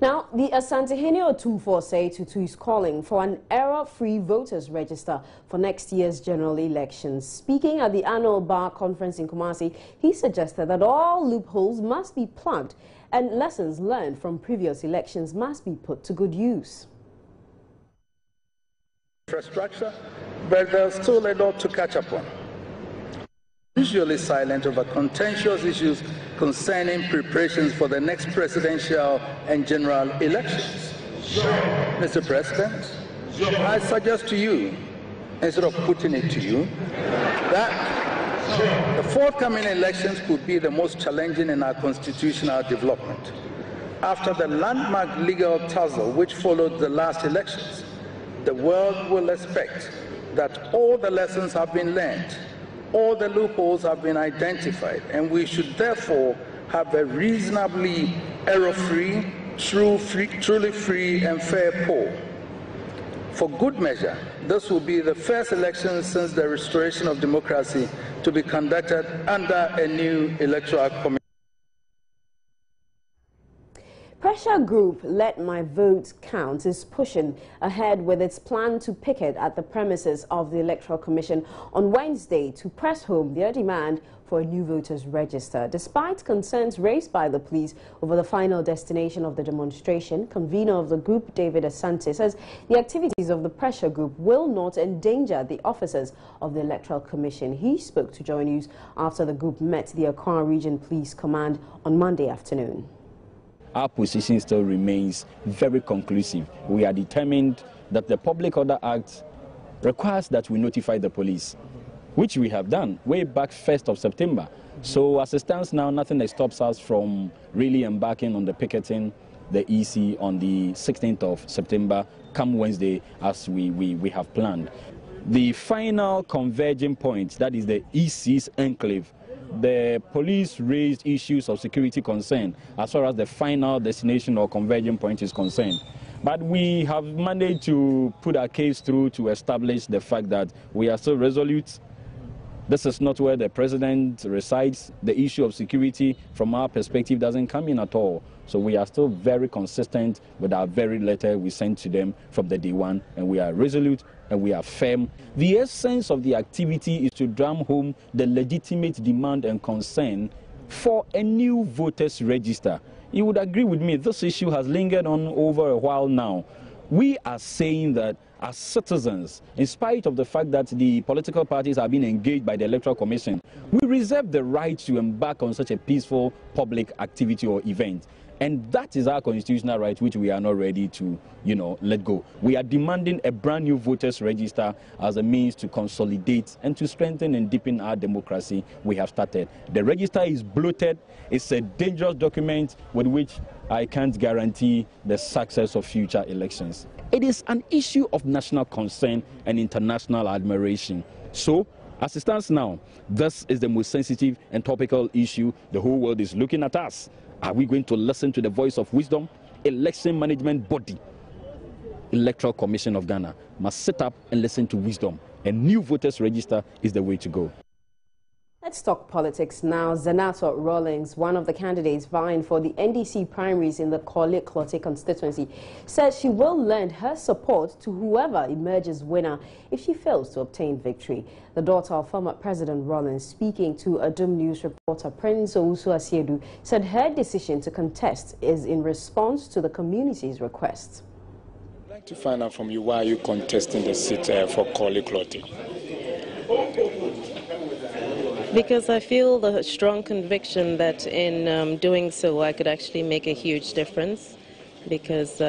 Now, the Asantehene 24822 is calling for an error-free voters register for next year's general elections. Speaking at the annual bar conference in Kumasi, he suggested that all loopholes must be plugged and lessons learned from previous elections must be put to good use. Infrastructure, but there's still a lot to catch up on. Usually silent over contentious issues concerning preparations for the next presidential and general elections. Mr. President, I suggest to you, instead of putting it to you, that the forthcoming elections could be the most challenging in our constitutional development. After the landmark legal tussle which followed the last elections, the world will expect that all the lessons have been learned, all the loopholes have been identified, and we should therefore have a reasonably error-free, truly free and fair poll. For good measure, this will be the first election since the restoration of democracy to be conducted under a new electoral commission. Pressure group Let My Vote Count is pushing ahead with its plan to picket at the premises of the Electoral Commission on Wednesday to press home their demand for a new voters register. Despite concerns raised by the police over the final destination of the demonstration, convener of the group, David Asante, says the activities of the pressure group will not endanger the officers of the Electoral Commission. He spoke to Joy News after the group met the Accra Region Police Command on Monday afternoon. Our position still remains very conclusive. We are determined that the Public Order Act requires that we notify the police, which we have done way back 1st of September. So as it stands now, nothing stops us from really embarking on the picketing the EC on the 16th of September, come Wednesday, as we have planned. The final converging point, that is the EC's enclave, the police raised issues of security concern as far as the final destination or converging point is concerned. But we have managed to put our case through to establish the fact that we are still resolute. This is not where the president resides. The issue of security, from our perspective, doesn't come in at all. So we are still very consistent with our very letter we sent to them from the day one, and we are resolute and we are firm. The essence of the activity is to drum home the legitimate demand and concern for a new voters register. You would agree with me, this issue has lingered on over a while now. We are saying that as citizens, in spite of the fact that the political parties are being engaged by the Electoral Commission, we reserve the right to embark on such a peaceful public activity or event. And that is our constitutional right, which we are not ready to, let go. We are demanding a brand new voters register as a means to consolidate and to strengthen and deepen our democracy we have started. The register is bloated. It's a dangerous document with which I can't guarantee the success of future elections. It is an issue of national concern and international admiration. So, as it stands now, this is the most sensitive and topical issue. The whole world is looking at us. Are we going to listen to the voice of wisdom? Election management body, Electoral Commission of Ghana, must sit up and listen to wisdom. A new voters register is the way to go. Let's talk politics now. Zenator Rawlings, one of the candidates vying for the NDC primaries in the Korle-Klottey constituency, says she will lend her support to whoever emerges winner if she fails to obtain victory. The daughter of former President Rawlings, speaking to Adum News reporter Prince Owusu Asiedu, said her decision to contest is in response to the community's request. I'd like to find out from you, why are you contesting the seat for Korle-Klottey? Because I feel the strong conviction that in doing so I could actually make a huge difference, because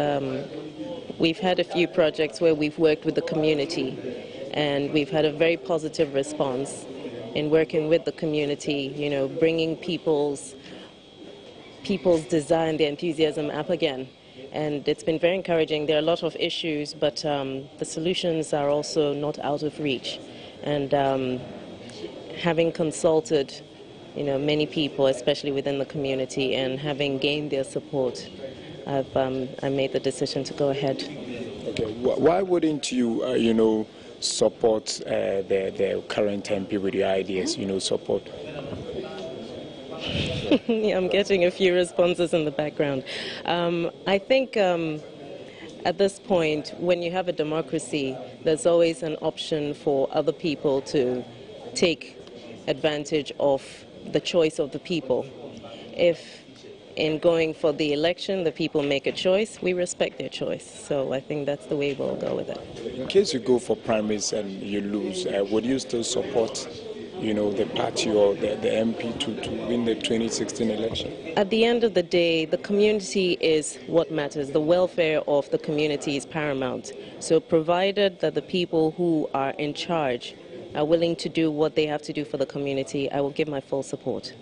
we've had a few projects where we've worked with the community and we've had a very positive response in working with the community, bringing people's desire and their enthusiasm up again. And it's been very encouraging. There are a lot of issues, but the solutions are also not out of reach. And having consulted, many people, especially within the community, and having gained their support, I made the decision to go ahead. Okay. Why wouldn't you, support the current MP with your ideas? Support. Yeah, I'm getting a few responses in the background. I think at this point, when you have a democracy, there's always an option for other people to take advantage of the choice of the people. If in going for the election, the people make a choice, we respect their choice. So I think that's the way we'll go with it. In case you go for primaries and you lose, would you still support, the party or the MP to win the 2016 election? At the end of the day, the community is what matters. The welfare of the community is paramount. So provided that the people who are in charge are willing to do what they have to do for the community, I will give my full support.